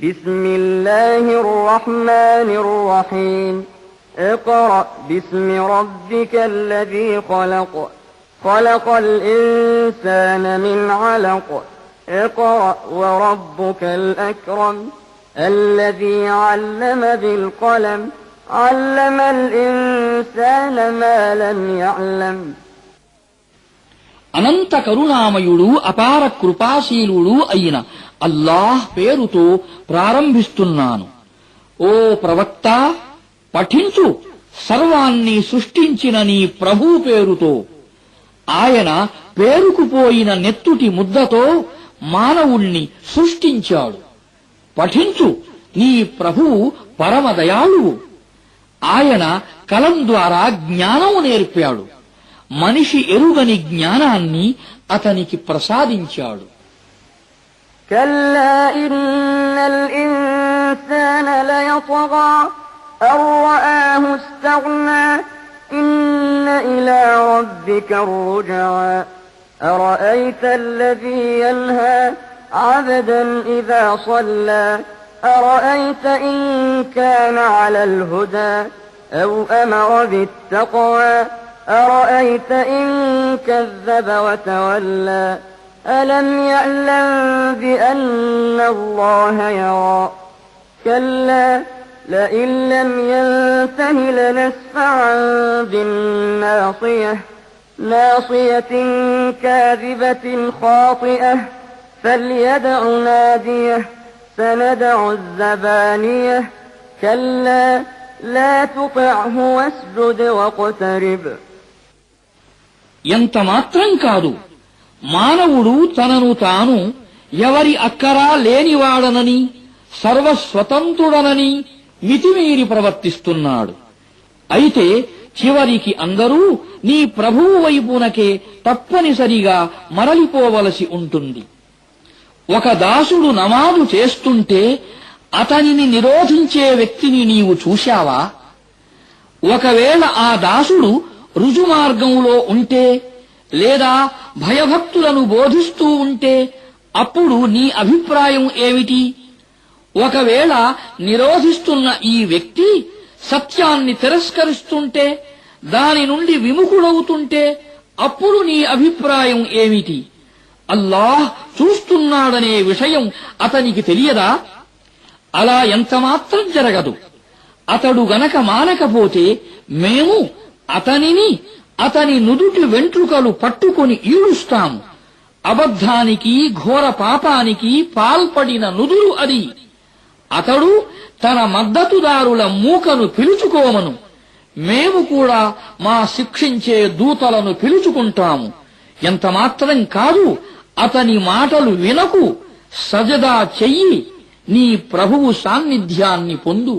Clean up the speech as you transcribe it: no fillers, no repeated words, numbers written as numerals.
بسم الله الرحمن الرحيم اقرأ باسم ربك الذي خلق خلق الإنسان من علق اقرأ وربك الأكرم الذي علم بالقلم علم الإنسان ما لم يعلم అనంత కరుణామయుడు అపార కృపాశీలుడు అయిన అల్లాహ్ పేరుతో ప్రారంభిస్తున్నాను. ఓ ప్రవక్త, పఠించు సర్వాన్ని సృష్టించిన నీ ప్రభు పేరుతో. ఆయన పేరుకుపోయిన నెత్తుటి ముద్దతో మానవుణ్ణి సృష్టించాడు. పఠించు, నీ ప్రభువు పరమదయాళువు. ఆయన కలం ద్వారా జ్ఞానం నేర్పాడు. మనిషి ఎరుగని జ్ఞానాన్ని అతనికి ప్రసాదించాడు. كلا إن الإنسان ليطغى أن رآه استغنى إن إلى ربك الرجعى أرأيت الذي ينهى عبدا إذا صلى أرأيت إن كان على الهدى أو أمر بالتقوى أرأيت إن كذب وتولى ألم يعلم بأن الله يرى كلا لئن لم ينته لنسفعا بالناصية ناصية كاذبة خاطئة فليدع ناديه سندع الزبانية كلا لا تطعه واسجد واقترب ఎంత మాత్రం కాదు, మానవుడు తనను తాను ఎవరి అక్కరా లేనివాడనని సర్వస్వతంత్రుడనని మితిమీరి ప్రవర్తిస్తున్నాడు. అయితే చివరికి అందరూ నీ ప్రభువు వైపునకే తప్పనిసరిగా మరలిపోవలసి ఉంటుంది. ఒక దాసుడు నమాజు చేస్తుంటే అతనిని నిరోధించే వ్యక్తిని నీవు చూశావా? ఒకవేళ ఆ దాసుడు రుజుమార్గంలో ఉంటే లేదా భయభక్తులను బోధిస్తూ ఉంటే అప్పుడు నీ అభిప్రాయం ఏమిటి? ఒకవేళ నిరోధిస్తున్న ఈ వ్యక్తి సత్యాన్ని తిరస్కరిస్తుంటే, దాని నుండి విముఖుడవుతుంటే అప్పుడు నీ అభిప్రాయం ఏమిటి? అల్లాహ్ చూస్తున్నాడనే విషయం అతనికి తెలియదా? అలా ఎంతమాత్రం జరగదు. అతడు గనక మానకపోతే మేము అతనిని అతని నుదుటి వెంట్రుకలు పట్టుకొని ఈడుస్తాము. అబద్ధానికి ఘోర పాపానికి పాల్పడిన నుదురు అది. అతడు తన మద్దతుదారుల మూకను పిలుచుకోమను. మేము కూడా మా శిక్షించే దూతలను పిలుచుకుంటాము. ఎంతమాత్రం కాదు, అతని మాటలు వినకు, సజదా చెయ్యి, నీ ప్రభువు సాన్నిధ్యాన్ని పొందు.